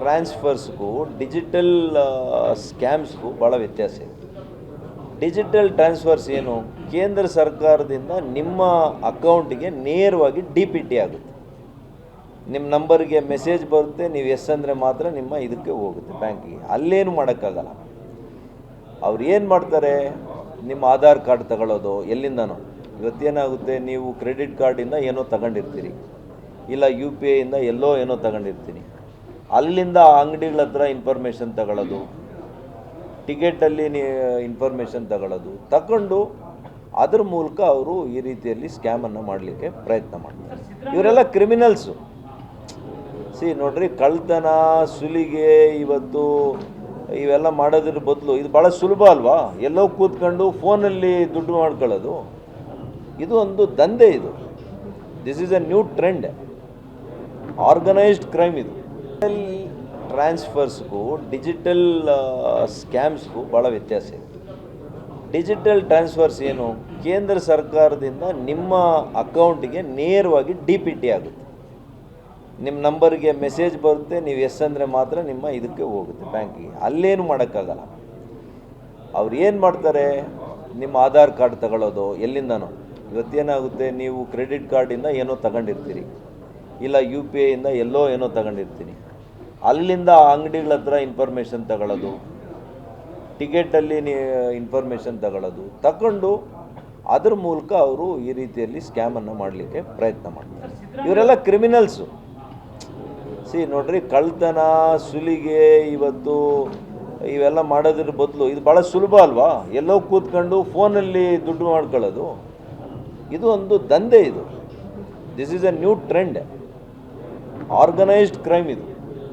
ಟ್ರಾನ್ಸ್ಫರ್ಸ್ಗೂ digital ಸ್ಕ್ಯಾಮ್ಸ್ಗೂ ಭಾಳ ವ್ಯತ್ಯಾಸ ಇದೆ. ಡಿಜಿಟಲ್ ಟ್ರಾನ್ಸ್ಫರ್ಸ್ ಏನು, ಕೇಂದ್ರ ಸರ್ಕಾರದಿಂದ ನಿಮ್ಮ ಅಕೌಂಟಿಗೆ ನೇರವಾಗಿ DPT ಆಗುತ್ತೆ. ನಿಮ್ಮ ನಂಬರ್ಗೆ ಮೆಸೇಜ್ ಬರುತ್ತೆ, ನೀವು ಎಸ್ ಅಂದರೆ ಮಾತ್ರ ನಿಮ್ಮ ಇದಕ್ಕೆ ಹೋಗುತ್ತೆ ಬ್ಯಾಂಕಿಗೆ. ಅಲ್ಲೇನು ಮಾಡೋಕ್ಕಾಗಲ್ಲ. ಅವ್ರು ಏನು ಮಾಡ್ತಾರೆ, ನಿಮ್ಮ ಆಧಾರ್ ಕಾರ್ಡ್ ತಗೊಳ್ಳೋದು ಎಲ್ಲಿಂದನೋ. ಇವತ್ತೇನಾಗುತ್ತೆ, ನೀವು ಕ್ರೆಡಿಟ್ ಕಾರ್ಡಿಂದ ಏನೋ ತಗೊಂಡಿರ್ತೀರಿ, ಇಲ್ಲ UPI ಇಂದ ಎಲ್ಲೋ ಏನೋ ತಗೊಂಡಿರ್ತೀನಿ. ಅಲ್ಲಿಂದ ಅಂಗಡಿಗಳ ಹತ್ರ ಇನ್ಫಾರ್ಮೇಷನ್ ತಗೊಳ್ಳೋದು, ಟಿಕೆಟಲ್ಲಿ ಇನ್ಫಾರ್ಮೇಷನ್ ತಗೊಂಡು ಅದ್ರ ಮೂಲಕ ಅವರು ಈ ರೀತಿಯಲ್ಲಿ ಸ್ಕ್ಯಾಮನ್ನು ಮಾಡಲಿಕ್ಕೆ ಪ್ರಯತ್ನ ಮಾಡ್ತಾರೆ. ಇವರೆಲ್ಲ ಕ್ರಿಮಿನಲ್ಸು. ನೋಡ್ರಿ, ಕಳ್ತನ, ಸುಲಿಗೆ, ಇವತ್ತು ಇವೆಲ್ಲ ಮಾಡೋದ್ರ ಬದಲು ಇದು ಭಾಳ ಸುಲಭ ಅಲ್ವಾ? ಎಲ್ಲೋ ಕೂತ್ಕೊಂಡು ಫೋನಲ್ಲಿ ದುಡ್ಡು ಮಾಡ್ಕೊಳ್ಳೋದು, ಇದು ಒಂದು ದಂಧೆ. ಇದು this is A new trend, organised crime. ಇದು ಟ್ರಾನ್ಸ್ಫರ್ಸ್ಗೂ ಡಿಜಿಟಲ್ ಸ್ಕ್ಯಾಮ್ಸ್ಗೂ ಭಾಳ ವ್ಯತ್ಯಾಸ ಇದೆ. ಡಿಜಿಟಲ್ ಟ್ರಾನ್ಸ್ಫರ್ಸ್ ಏನು, ಕೇಂದ್ರ ಸರ್ಕಾರದಿಂದ ನಿಮ್ಮ ಅಕೌಂಟಿಗೆ ನೇರವಾಗಿ DPT ಆಗುತ್ತೆ. ನಿಮ್ಮ ನಂಬರ್ಗೆ ಮೆಸೇಜ್ ಬರುತ್ತೆ, ನೀವು ಎಸ್ ಅಂದರೆ ಮಾತ್ರ ನಿಮ್ಮ ಇದಕ್ಕೆ ಹೋಗುತ್ತೆ ಬ್ಯಾಂಕಿಗೆ. ಅಲ್ಲೇನು ಮಾಡೋಕ್ಕಾಗಲ್ಲ. ಅವ್ರು ಏನು ಮಾಡ್ತಾರೆ, ನಿಮ್ಮ ಆಧಾರ್ ಕಾರ್ಡ್ ತಗೊಳ್ಳೋದು ಎಲ್ಲಿಂದನೋ. ಇವತ್ತೇನಾಗುತ್ತೆ, ನೀವು ಕ್ರೆಡಿಟ್ ಕಾರ್ಡಿಂದ ಏನೋ ತಗೊಂಡಿರ್ತೀರಿ, ಇಲ್ಲ UPI ಇಂದ ಎಲ್ಲೋ ಏನೋ ತಗೊಂಡಿರ್ತೀನಿ. ಅಲ್ಲಿಂದ ಅಂಗಡಿಗಳ ಹತ್ರ ಇನ್ಫಾರ್ಮೇಷನ್ ತಗೊಳ್ಳೋದು, ಟಿಕೆಟಲ್ಲಿ ಇನ್ಫಾರ್ಮೇಷನ್ ತಗೊಂಡು ಅದ್ರ ಮೂಲಕ ಅವರು ಈ ರೀತಿಯಲ್ಲಿ ಸ್ಕ್ಯಾಮನ್ನು ಮಾಡಲಿಕ್ಕೆ ಪ್ರಯತ್ನ ಮಾಡ್ತಾರೆ. ಇವರೆಲ್ಲ ಕ್ರಿಮಿನಲ್ಸು. ನೋಡ್ರಿ, ಕಳ್ತನ, ಸುಲಿಗೆ, ಇವತ್ತು ಇವೆಲ್ಲ ಮಾಡೋದ್ರ ಬದಲು ಇದು ಭಾಳ ಸುಲಭ ಅಲ್ವಾ? ಎಲ್ಲೋ ಕೂತ್ಕೊಂಡು ಫೋನಲ್ಲಿ ದುಡ್ಡು ಮಾಡ್ಕೊಳ್ಳೋದು, ಇದು ಒಂದು ದಂಧೆ. ಇದು this is A new trend, organised crime. ಇದು